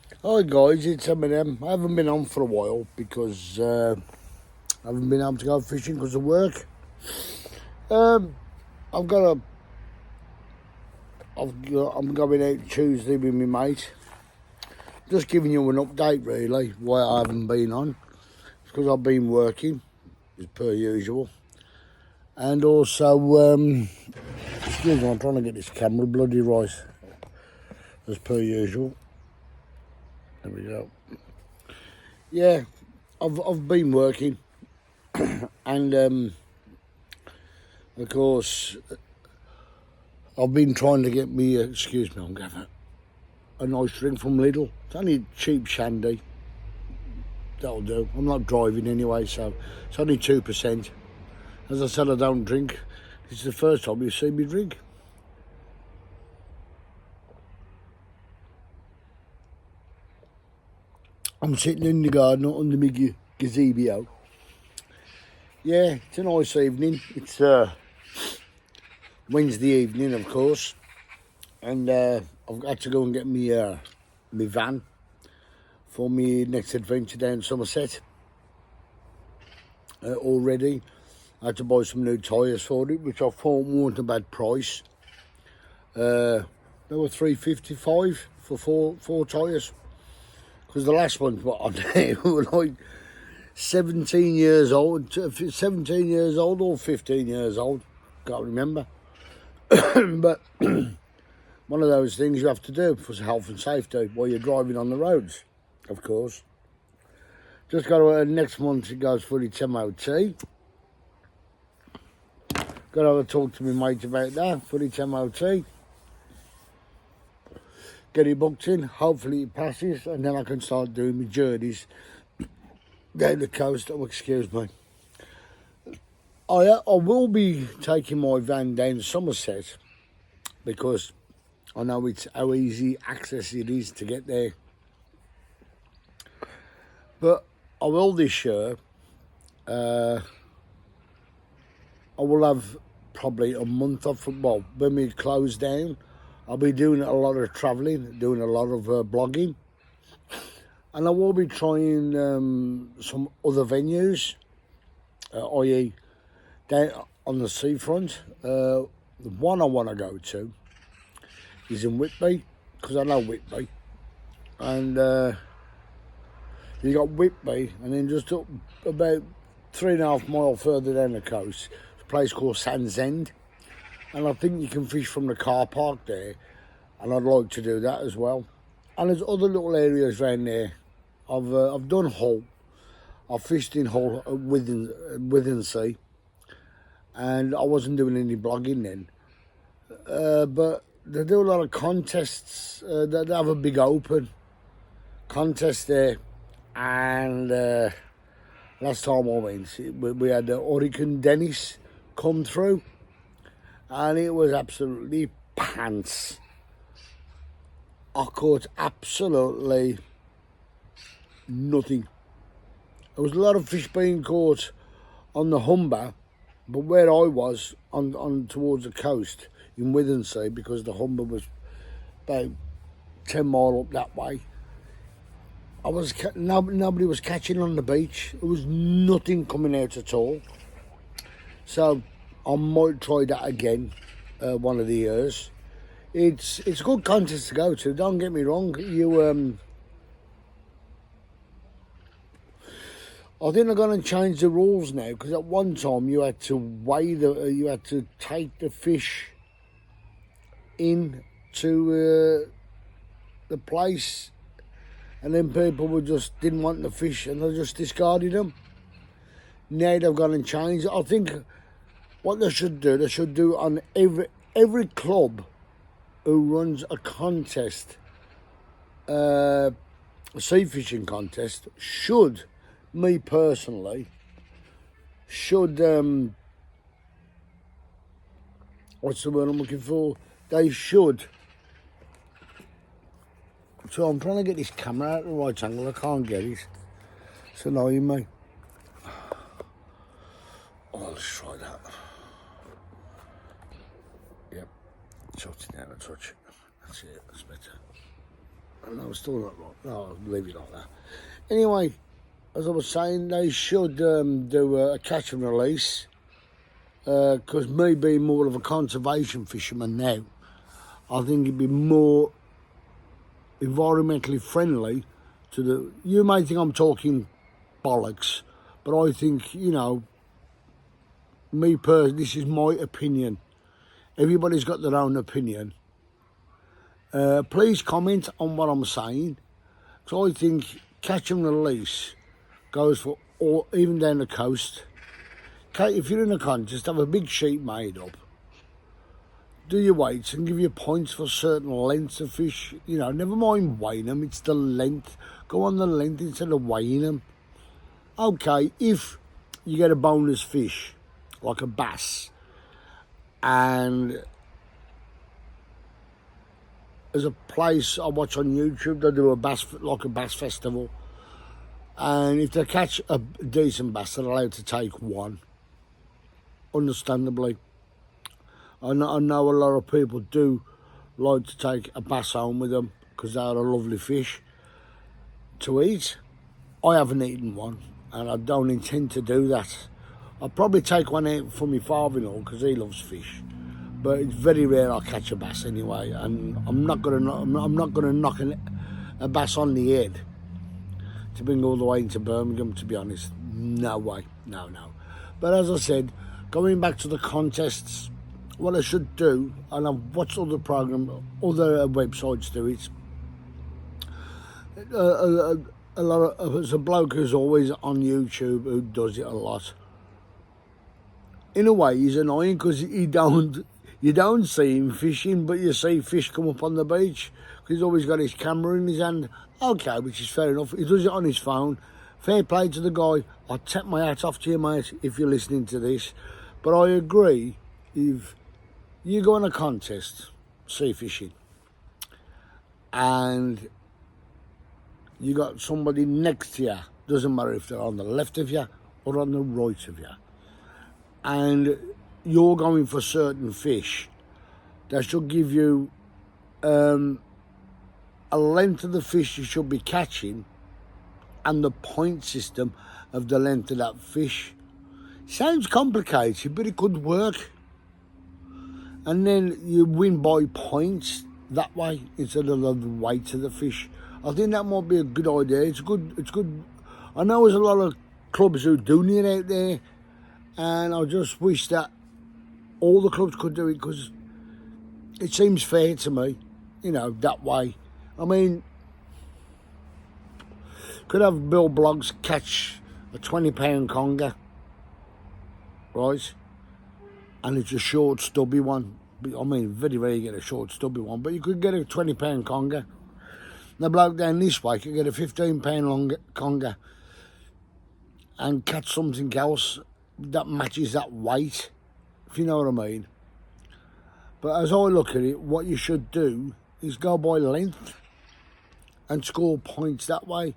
Hi guys, it's Eminem. I haven't been on for a while because I haven't been able to go fishing because of work. Um, I've got a, I'm going out Tuesday with my mate. Just giving you an update really why I haven't been on. It's because I've been working, as per usual, and also excuse me, I'm trying to get this camera bloody right, as per usual. There we go. Yeah, I've been working, and of course I've been trying to get me. Excuse me, I'm getting a nice drink from Lidl. It's only cheap shandy. That'll do. I'm not driving anyway, so it's only 2%. As I said, I don't drink. This is the first time you've seen me drink. I'm sitting in the garden under my gazebo. Yeah, it's a nice evening. It's Wednesday evening, of course, and I've got to go and get me van for my next adventure down Somerset. Already, I had to buy some new tyres for it, which I thought weren't a bad price. They were $3.55 for four tyres. Because the last ones were on there were like 17 years old, 17 years old or 15 years old. Can't remember. But one of those things you have to do for health and safety while you're driving on the roads, of course. Just got to, next month it goes for its MOT. Got to have a talk to my mate about that for its MOT. Get it booked in, hopefully it passes, and then I can start doing my journeys down the coast. Oh, excuse me. I will be taking my van down to Somerset because I know it's how easy access it is to get there. But I will this year. I will have probably a month off. Well, when we close down, I'll be doing a lot of travelling, doing a lot of blogging. And I will be trying some other venues, i.e. down on the seafront. The one I want to go to is in Whitby, because I know Whitby. And you got Whitby, and then just up about 3.5 miles further down the coast, a place called Sands End. And I think you can fish from the car park there, and I'd like to do that as well. And there's other little areas around there. I've done Hull. I fished in Hull at Withensea, and I wasn't doing any blogging then. But they do a lot of contests. They have a big open contest there, and last time I went, we had Hurricane Dennis come through, and it was absolutely pants. I caught absolutely nothing. There was a lot of fish being caught on the Humber, but where I was on towards the coast in Withensea, because the Humber was about 10 miles up that way, nobody was catching on the beach. There was nothing coming out at all. So I might try that again one of the years. It's a good contest to go to. Don't get me wrong. I think they're going to change the rules now, because at one time you had to you had to take the fish in to the place, and then people didn't want the fish and they just discarded them. Now they've gone and changed. I think what they should do on every club who runs a contest, a sea fishing contest, should, me personally, should, what's the word I'm looking for? They should. So I'm trying to get this camera out of the right angle. I can't get it. It's annoying me. Oh, let's try that. Yep. Shut it down a touch. That's it. That's better. No, still not right. No, I'll leave it like that. Anyway, as I was saying, they should do a catch and release. Because me being more of a conservation fisherman now, I think it'd be more environmentally friendly to the... You may think I'm talking bollocks, but I think, you know, me personally, this is my opinion. Everybody's got their own opinion. Please comment on what I'm saying. So I think catch and release goes for all, even down the coast. If you're in a con, just have a big sheet made up. Do your weights and give you points for certain lengths of fish. You know, never mind weighing them, it's the length. Go on the length instead of weighing them. Okay, if you get a bonus fish, like a bass, and there's a place I watch on YouTube, they do a bass festival, and if they catch a decent bass, they're allowed to take one. Understandably, I know a lot of people do like to take a bass home with them because they are a lovely fish to eat. I haven't eaten one, and I don't intend to do that. I'll probably take one out for my father-in-law because he loves fish, but it's very rare I catch a bass anyway. And I'm not gonna knock a bass on the head to bring all the way into Birmingham. To be honest, no way, no. But as I said, going back to the contests, what I should do, and I've watched other websites do it. A lot of there's a bloke who's always on YouTube who does it a lot. In a way, he's annoying because you don't see him fishing, but you see fish come up on the beach. He's always got his camera in his hand. Okay, which is fair enough. He does it on his phone. Fair play to the guy. I take my hat off to you, mate, if you're listening to this. But I agree, if you go on a contest, sea fishing, and you got somebody next to you, doesn't matter if they're on the left of you or on the right of you, and you're going for certain fish, they should give you a length of the fish you should be catching and the point system of the length of that fish. Sounds complicated, but it could work. And then you win by points that way instead of the weight of the fish. I think that might be a good idea. It's good. I know there's a lot of clubs who do it out there, and I just wish that all the clubs could do it because it seems fair to me, you know, that way. I mean, could have Bill Bloggs catch a £20 conger, right? And it's a short, stubby one. I mean, very rare you get a short, stubby one, but you could get a £20 conger. The bloke down this way could get a £15 conger and catch something else that matches that weight, if you know what I mean. But as I look at it, what you should do is go by length and score points that way.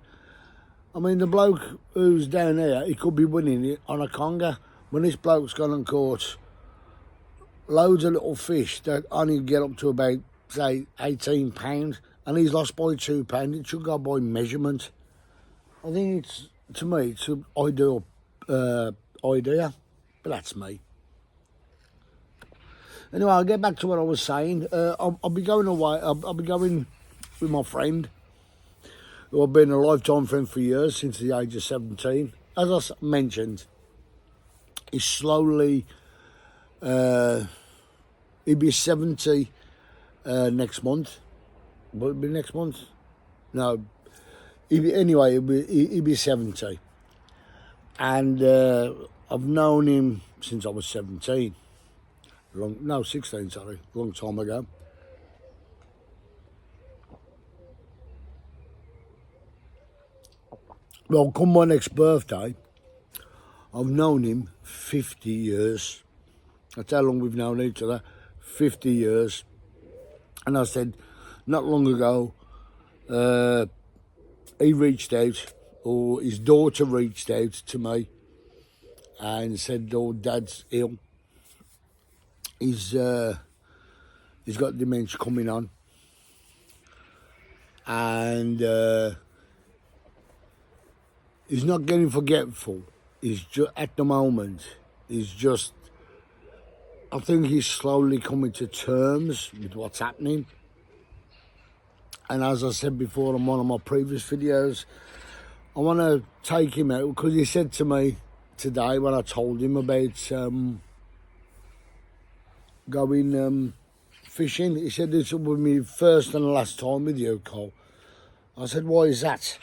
I mean, the bloke who's down here, he could be winning it on a conger. When this bloke's gone and caught loads of little fish that only get up to about, say, £18, and he's lost by £2, it should go by measurement. I think it's, to me, it's an ideal idea, but that's me. Anyway, I'll get back to what I was saying. I'll be going away. I'll be going with my friend, who I've been a lifetime friend for years, since the age of 17. As I mentioned, he's slowly, he'll be 70 next month. Will it be next month? No. Anyway, he'll be 70. And I've known him since I was 17. 16, sorry, a long time ago. Well, come my next birthday, I've known him 50 years. That's how long we've known each other, 50 years. And I said, not long ago, he reached out, or his daughter reached out to me and said, oh, Dad's ill. He's got dementia coming on. and he's not getting forgetful. He's just at the moment. He's just. I think he's slowly coming to terms with what's happening. And as I said before in one of my previous videos, I want to take him out because he said to me today when I told him about going fishing, he said, "This will be my first and last time with you, Cole." I said, "Why is that?"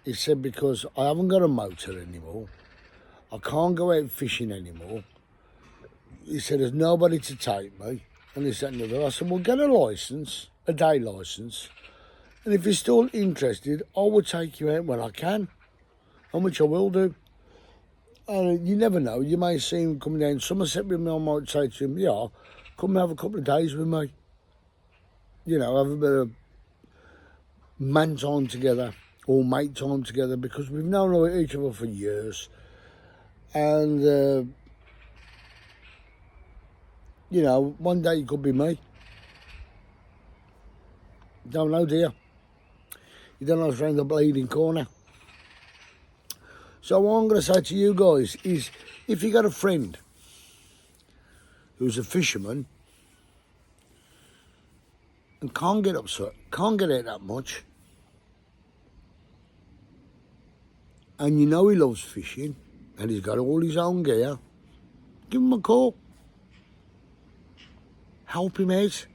He said, "Because I haven't got a motor anymore. I can't go out fishing anymore." He said, "There's nobody to take me." And he said, "Another." I said, "Well, get a licence, a day licence. And if you're still interested, I will take you out when I can, and which I will do." And you never know, you may see him coming down Somerset with me. I might say to him, "Yeah, come and have a couple of days with me. You know, have a bit of man time together or mate time together," because we've known each other for years. And, you know, one day it could be me. Don't know, do you? You don't know what's around the bleeding corner. So what I'm going to say to you guys is, if you got a friend who's a fisherman and can't get upset, can't get out that much, and you know he loves fishing and he's got all his own gear, give him a call. Help him out.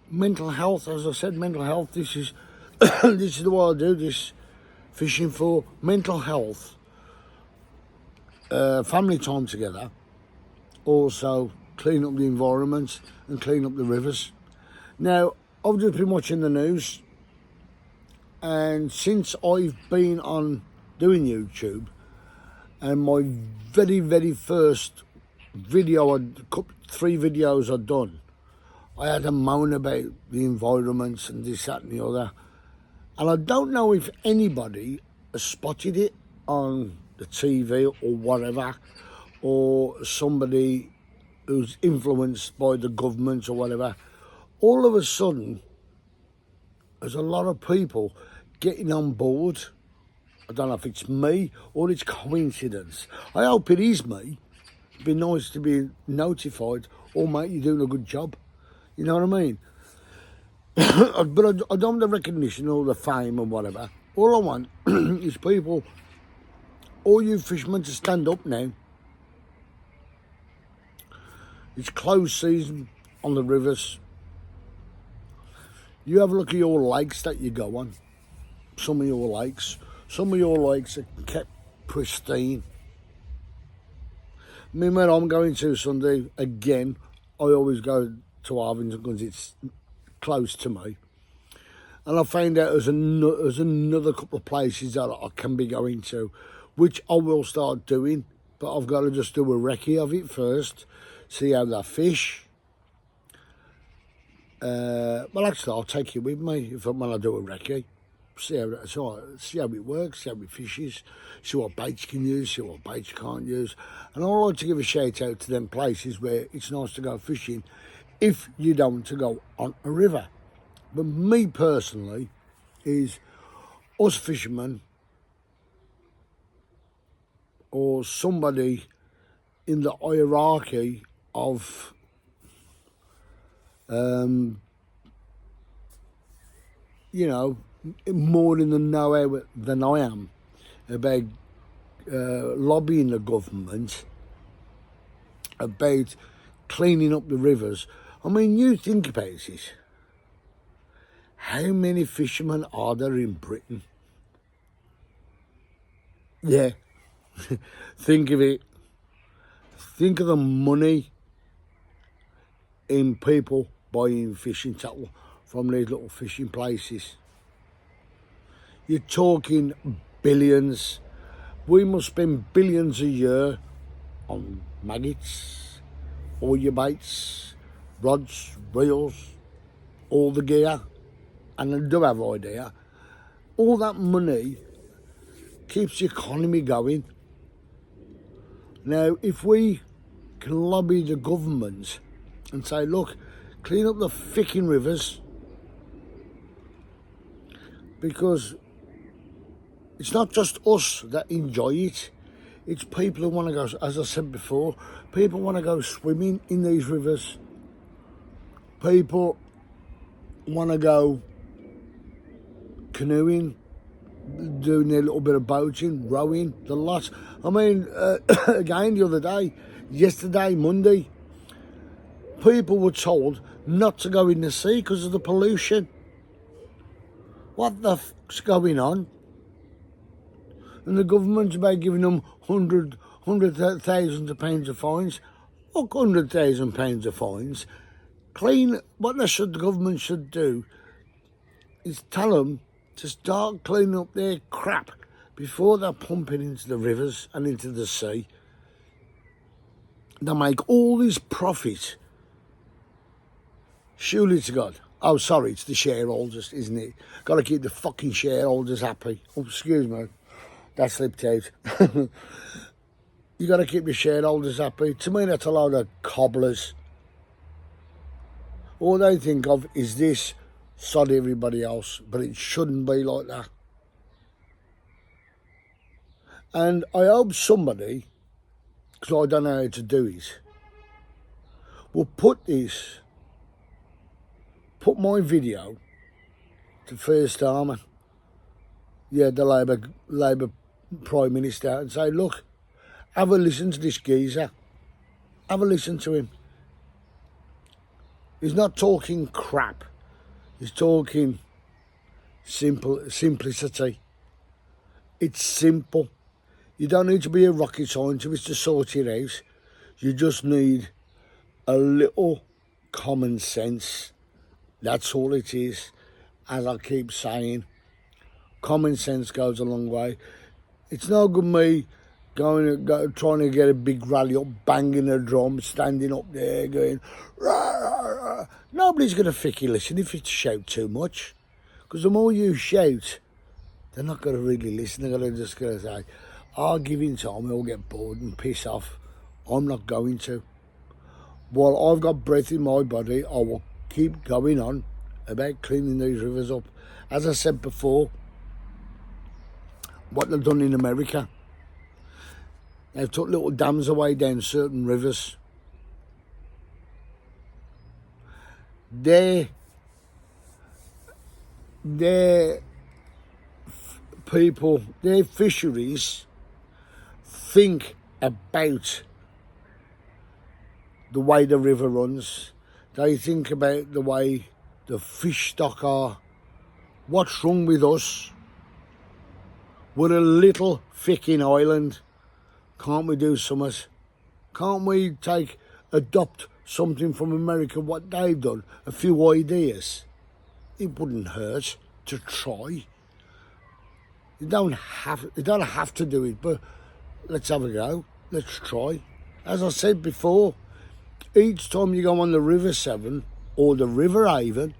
Mental health, as I said, mental health, this is this is what I do this fishing for. Mental health, family time together, also clean up the environment and clean up the rivers. Now, I've just been watching the news, and since I've been on doing YouTube, and my very first video, 3 videos I'd done, I had a moan about the environment and this, that and the other. And I don't know if anybody has spotted it on the TV or whatever, or somebody who's influenced by the government or whatever. All of a sudden, there's a lot of people getting on board. I don't know if it's me or it's coincidence. I hope it is me. It'd be nice to be notified, "Oh mate, you're doing a good job." You know what I mean? But I don't want the recognition or the fame and whatever. All I want is people, all you fishermen, to stand up now. It's closed season on the rivers. You have a look at your lakes that you go on. Some of your lakes are kept pristine. I mean, when I'm going to Sunday, again, I always go to Arvington because it's close to me. And I found out there's another couple of places that I can be going to, which I will start doing, but I've got to just do a recce of it first, see how they fish. Well, actually, I'll take you with me when I do a recce. See how it works, see how it fishes, see what baits you can use, see what baits you can't use. And I'd like to give a shout out to them places where it's nice to go fishing if you don't want to go on a river. But me personally, is us fishermen or somebody in the hierarchy of you know, more in the know than I am about lobbying the government about cleaning up the rivers. I mean, you think about it. How many fishermen are there in Britain? Yeah. Think of it. Think of the money in people buying fishing tackle from these little fishing places. You're talking billions. We must spend billions a year on maggots, all your baits, rods, reels, all the gear. And I do have an idea. All that money keeps the economy going. Now, if we can lobby the government and say, "Look, clean up the fucking rivers, because it's not just us that enjoy it. It's people who want to go, as I said before, people want to go swimming in these rivers. People want to go canoeing, doing a little bit of boating, rowing, the lot. I mean, again, the other day, yesterday, Monday, people were told not to go in the sea because of the pollution. What the fuck's going on? And the government's about giving them hundred thousands of pounds of fines. Fuck £100,000 of fines. Clean. What the government should do is tell them to start cleaning up their crap before they're pumping into the rivers and into the sea. They make all this profit. Surely to God. Oh, sorry, it's the shareholders, isn't it? Got to keep the fucking shareholders happy. Oh, excuse me. That slipped out. You got to keep the shareholders happy. To me, that's a load of cobblers. All they think of is this, sod everybody else. But it shouldn't be like that. And I hope somebody, because I don't know how to do it, will put my video to First Army, yeah, the Labour Prime Minister, and say, look, have a listen to this geezer. Have a listen to him. He's not talking crap. He's talking simplicity. It's simple. You don't need to be a rocket scientist to sort it out. You just need a little common sense. That's all it is. As I keep saying, common sense goes a long way. It's no good me trying to get a big rally up, banging a drum, standing up there going, rah, rah, rah. Nobody's going to ficky listen if you shout too much. Because the more you shout, they're not going to really listen. They're just going to say, I'll give in time, I'll get bored and piss off. I'm not going to. While I've got breath in my body, I will keep going on about cleaning these rivers up. As I said before, what they've done in America, they've took little dams away down certain rivers. Their people, their fisheries think about the way the river runs. They think about the way the fish stock are. What's wrong with us? We're a little ficking island. Can't we do something? Can't we adopt something from America, what they've done? A few ideas. It wouldn't hurt to try. You don't have to do it, but let's have a go. Let's try. As I said before, each time you go on the River Severn or the River Avon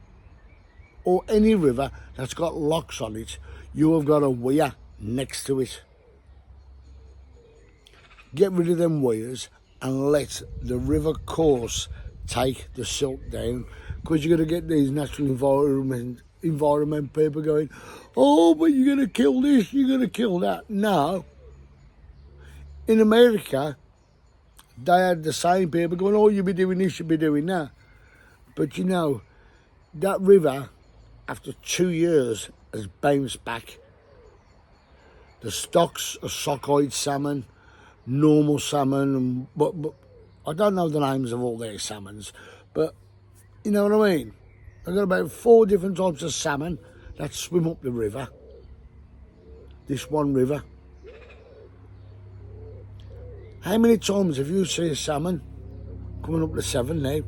or any river that's got locks on it, you have got a weir next to it. Get rid of them weirs and let the river course take the silt down, because you're going to get these natural environment people going, oh, but you're going to kill this, you're going to kill that. No. In America, they had the same people going, oh, you'll be doing this, you'll be doing that. But you know, that river, after 2 years, has bounced back. The stocks of sockeye salmon, normal salmon, but I don't know the names of all their salmons, but you know what I mean? They've got about 4 different types of salmon that swim up the river, this one river. How many times have you seen a salmon coming up the Severn now?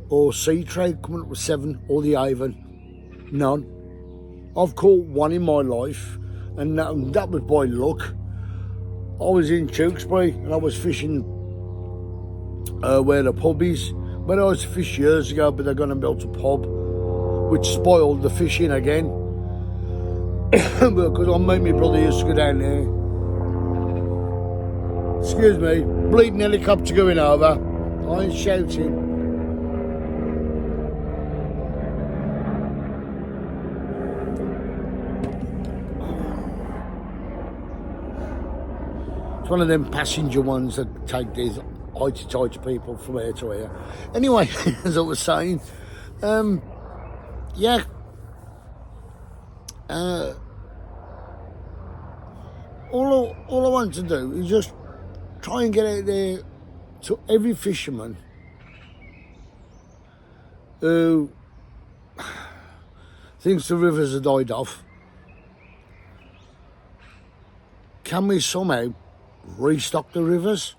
Or sea trade coming up the Severn or the Avon? None. I've caught one in my life, and that was by luck. I was in Tewkesbury and I was fishing where the pub is. When I was fish years ago, but they're going to build a pub, which spoiled the fishing again. Because I made my brother used to go down there. Excuse me, bleeding helicopter going over. I ain't shouting. It's one of them passenger ones that take these heighty people from here to here. Anyway, as I was saying, yeah. All I want to do is just try and get out there to every fisherman who thinks the rivers have died off. Can we somehow restock the rivers?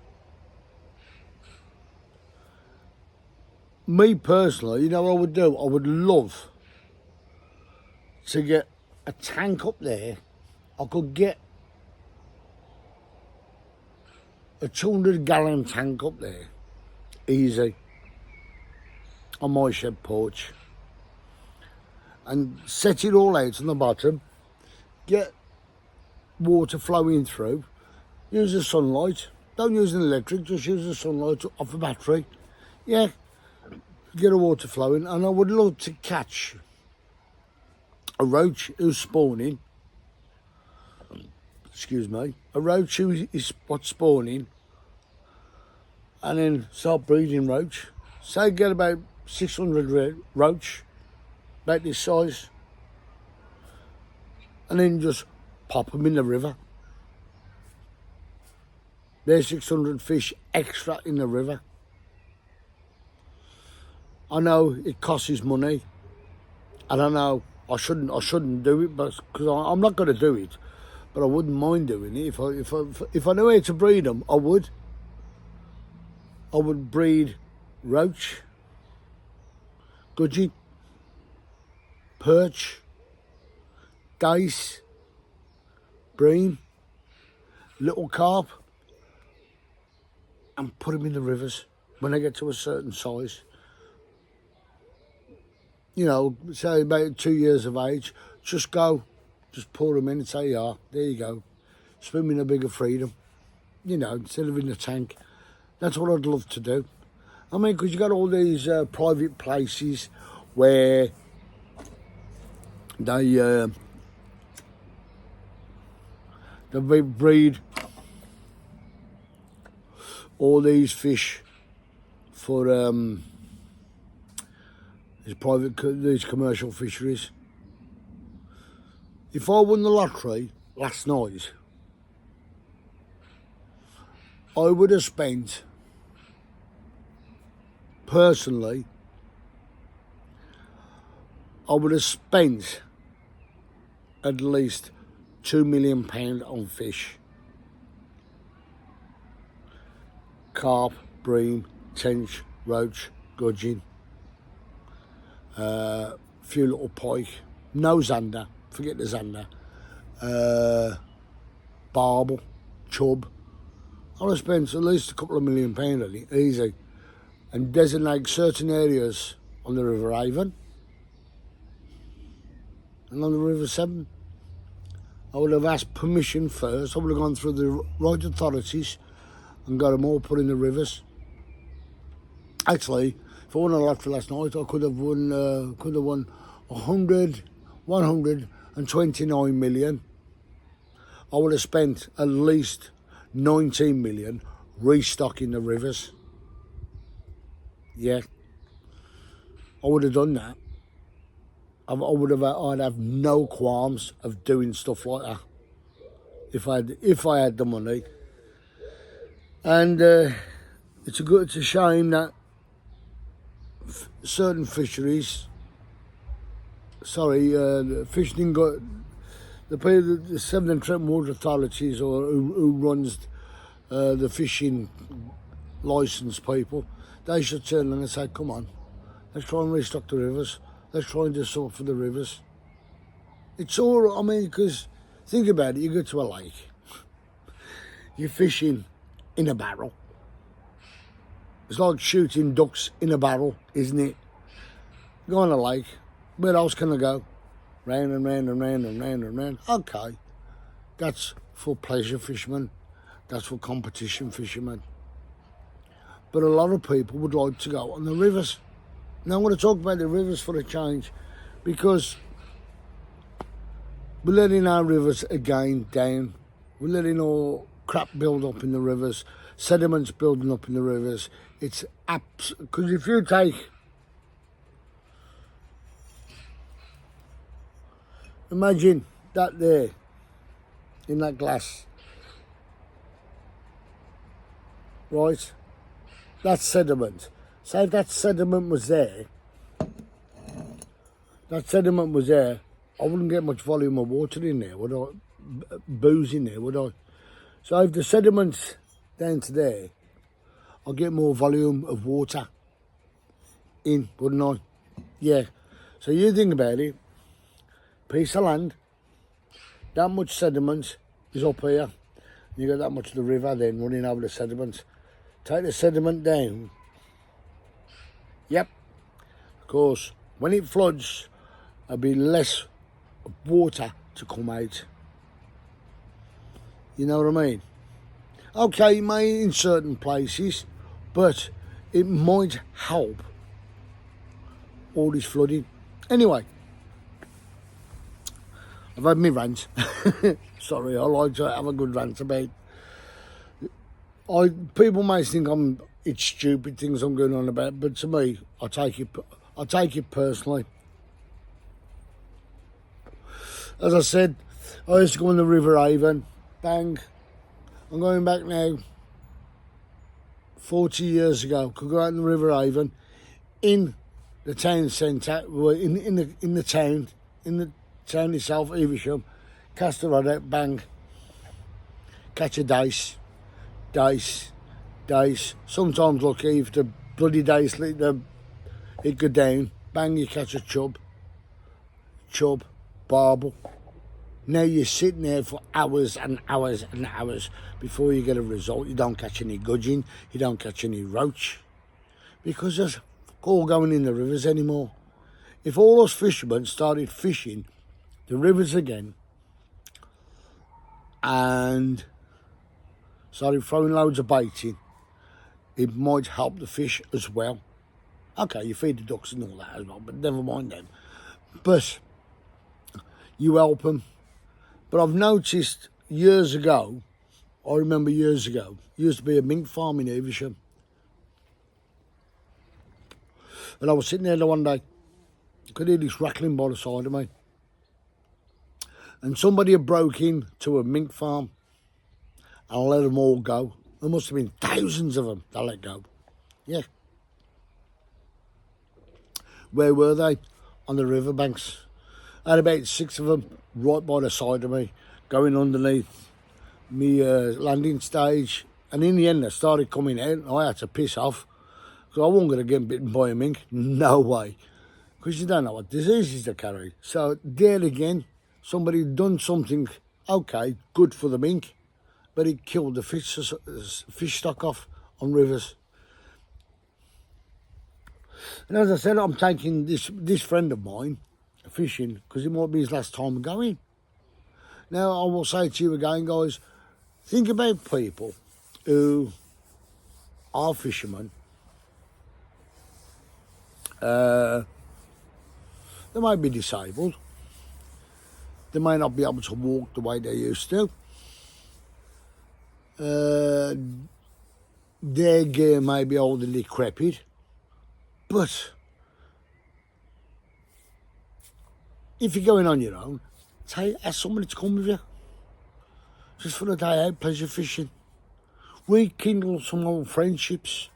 Me personally, you know what I would do? I would love to get a tank up there. I could get a 200-gallon tank up there, easy, on my shed porch, and set it all out on the bottom, get water flowing through, use the sunlight, don't use an electric, just use the sunlight off a battery, yeah, get the water flowing. And I would love to catch a roach who's spawning, a roach who is what's spawning, and then start breeding roach. Say get about 600 roach, about this size, and then just pop them in the river. There's 600 fish extra in the river. I know it costs money, and I know I shouldn't do it, but because I'm not going to do it, but I wouldn't mind doing it if I knew how to breed them. I would breed roach, gudgeon, perch, dace, bream, little carp, and put them in the rivers when they get to a certain size. You know, say about 2 years of age, just pour them in and say, yeah, there you go. Swim in a bigger freedom, you know, instead of in the tank. That's what I'd love to do. I mean, because you got all these private places where they breed all these fish for these commercial fisheries. If I won the lottery last night, I would have spent, personally, I would have spent at least £2 million on fish. Carp, bream, tench, roach, gudgeon, few little pike, no zander, forget the zander, barbel, chub. I would have spent at least a couple of £1 million on it, easy, and designate certain areas on the River Avon and on the River Severn. I would have asked permission first. I would have gone through the right authorities and got them all put in the rivers. Actually, if I won a lottery last night, I could have won 129 million. I would have spent at least 19 million restocking the rivers. Yeah, I would have done that. I'd have no qualms of doing stuff like that if I had the money. And it's a shame that certain fisheries, fishing got the Severn and Trent Water Authorities, or who runs the fishing licence people, they should turn around and say, come on, let's try and restock the rivers. Let's try and do something for the rivers. It's all, I mean, because think about it, you go to a lake, you're fishing in a barrel. It's like shooting ducks in a barrel, isn't it? Go on a lake, where else can I go? Round and round and round and round and round. Okay, that's for pleasure fishermen, that's for competition fishermen. But a lot of people would like to go on the rivers. Now I'm going to talk about the rivers for a change, because we're letting our rivers again down. We're letting all crap build up in the rivers, sediments building up in the rivers. It's because if you take, imagine that there in that glass, right? That's sediment. Say if that sediment was there, I wouldn't get much volume of water in there, would I? Booze in there, would I? So if the sediment's down to there, I'll get more volume of water in, wouldn't I? Yeah. So you think about it, piece of land, that much sediment is up here. You got that much of the river then running over the sediment. Take the sediment down. Yep. Of course, when it floods, there'll be less water to come out. You know what I mean? Okay, it may in certain places, but it might help all this flooding. Anyway, I've had my rant. Sorry, I like to have a good rant about. People may think it's stupid things I'm going on about, but to me, I take it personally. As I said, I used to go in the River Avon. Bang. I'm going back now. 40 years ago, could go out in the River Avon, in the town centre, in the town itself, Evesham, cast the rod out, bang, catch a dace. Sometimes lucky if the bloody dace it go down, bang, you catch a chub, barbel. Now you're sitting there for hours and hours and hours before you get a result. You don't catch any gudgeon, you don't catch any roach, because there's all going in the rivers anymore. If all those fishermen started fishing the rivers again and started throwing loads of bait in, it might help the fish as well. Okay, you feed the ducks and all that as well, but never mind them. But you help them. But I've noticed years ago, I remember years ago, used to be a mink farm in Evesham. And I was sitting there one day, could hear this rattling by the side of me. And somebody had broke in to a mink farm and let them all go. There must have been thousands of them that let go. Yeah. Where were they? On the riverbanks. I had about 6 of them right by the side of me, going underneath me landing stage. And in the end, they started coming out. I had to piss off, because I wasn't going to get bitten by a mink. No way. Because you don't know what diseases they carry. So there again, somebody done something, okay, good for the mink, but it killed the fish stock off on rivers. And as I said, I'm taking this friend of mine fishing because it might be his last time going. Now, I will say to you again, guys, think about people who are fishermen. They might be disabled. They may not be able to walk the way they used to. Their gear may be old and decrepit. But if you're going on your own, ask somebody to come with you. Just for a day out, pleasure fishing. Rekindle some old friendships.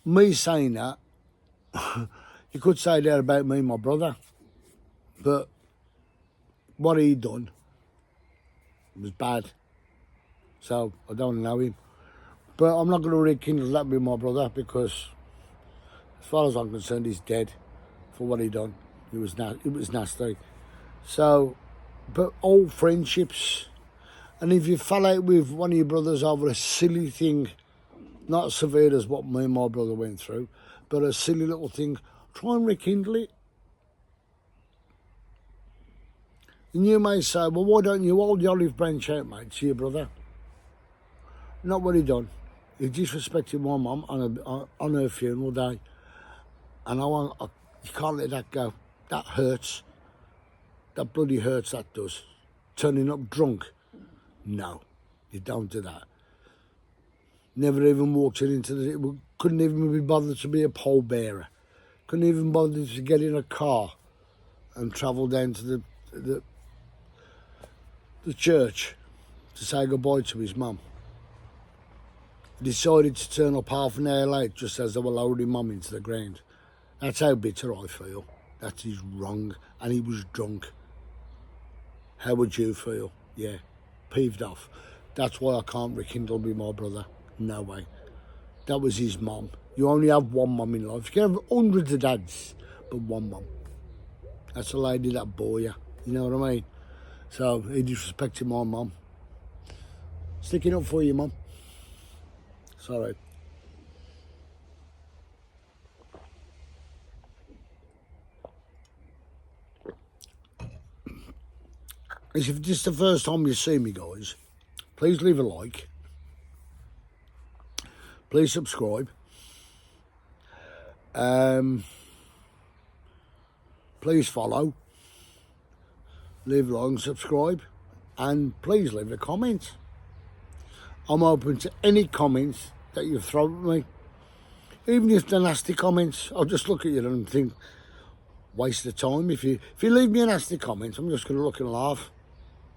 Me saying that, you could say that about me and my brother, but what he done was bad. So I don't know him. But I'm not going to rekindle that with my brother, because as far as I'm concerned, he's dead for what he done. It was nasty. So, but old friendships, and if you fell out with one of your brothers over a silly thing, not as severe as what me and my brother went through, but a silly little thing, try and rekindle it. And you may say, well, why don't you hold the olive branch out, mate, to your brother? Not what he done. He disrespected my mum on her funeral day. And you can't let that go. That hurts. That bloody hurts, that does. Turning up drunk. No, you don't do that. Never even walked it into the... Couldn't even be bothered to be a pole bearer. Couldn't even bother to get in a car and travel down to the church to say goodbye to his mum. He decided to turn up half an hour late just as they were lowering mum into the ground. That's how bitter I feel. That is wrong. And he was drunk. How would you feel? Yeah, peeved off. That's why I can't rekindle with my brother. No way. That was his mum. You only have one mum in life. You can have hundreds of dads, but one mum. That's the lady that bore you. You know what I mean? So he disrespected my mum. Sticking up for you, mum. Sorry. If this is the first time you see me, guys, please leave a like. Please subscribe. Please follow. Leave a like and subscribe. And please leave a comment. I'm open to any comments that you throw at me. Even if they're nasty comments, I'll just look at you and think, waste of time. If you leave me a nasty comment, I'm just going to look and laugh.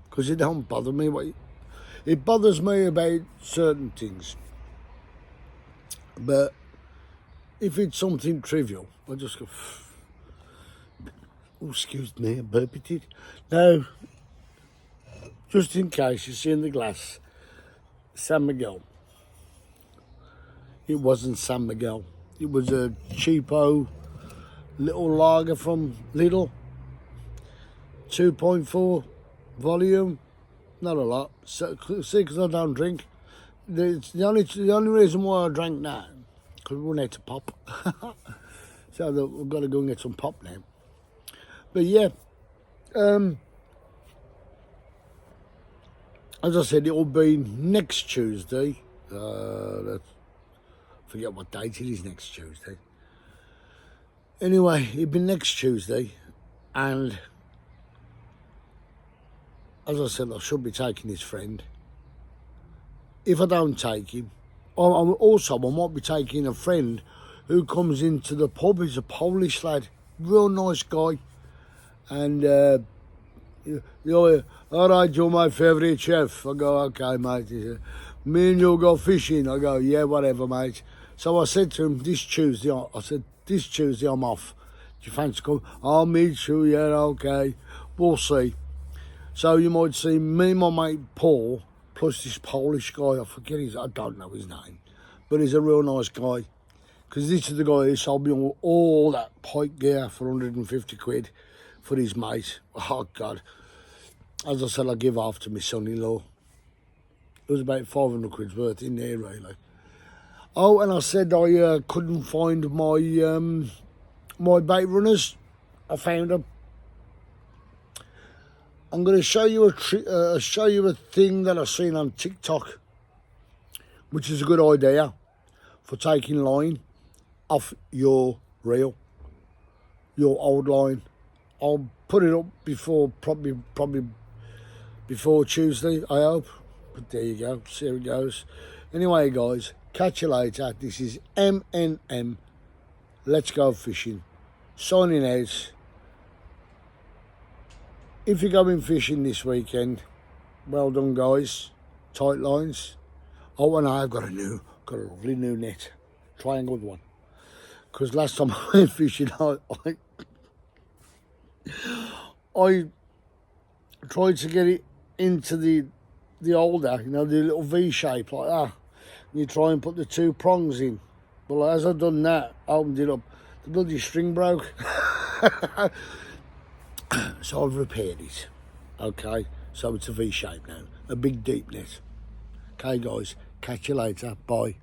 Because it don't bother me. It bothers me about certain things. But if it's something trivial, I just go, oh, excuse me, I burped it. No, just in case you see in the glass, San Miguel. It wasn't San Miguel. It was a cheapo little lager from Lidl. 2.4 volume. Not a lot. See, because I don't drink. The only reason why I drank that, because we run out of pop. So we've got to go and get some pop now. But yeah, as I said, it will be next Tuesday. Forget what date it is next Tuesday. Anyway, it'll be next Tuesday, and as I said, I should be taking his friend. If I don't take him, I might be taking a friend who comes into the pub. He's a Polish lad, real nice guy. And, all right, you're my favourite chef. I go, okay, mate. He said, me and you go fishing. I go, yeah, whatever, mate. So I said to him, this Tuesday I'm off. Do you fancy coming? I'll meet you, yeah, okay. We'll see. So you might see me, my mate Paul, plus this Polish guy. I don't know his name. But he's a real nice guy. Because this is the guy who sold me all that pike gear for 150 quid for his mate. Oh, God. As I said, I give half to my son-in-law. It was about 500 quid's worth in there, really. Oh, and I said I couldn't find my my bait runners. I found them. I'm going to show you a thing that I've seen on TikTok, which is a good idea for taking line off your reel, your old line. I'll put it up before, probably before Tuesday, I hope. But there you go, see how it goes. Anyway, guys, catch you later. This is MNM. Let's go fishing. Signing out. If you're going fishing this weekend, well done, guys. Tight lines. Oh, and I've got a lovely new net. Try and good one. Because last time I went fishing, I tried to get it into the holder, the little V shape like that. You try and put the two prongs in. Well, as I've done that, I opened it up. The bloody string broke. So I've repaired it. Okay, so it's a V shape now. A big deep net. Okay, guys, catch you later. Bye.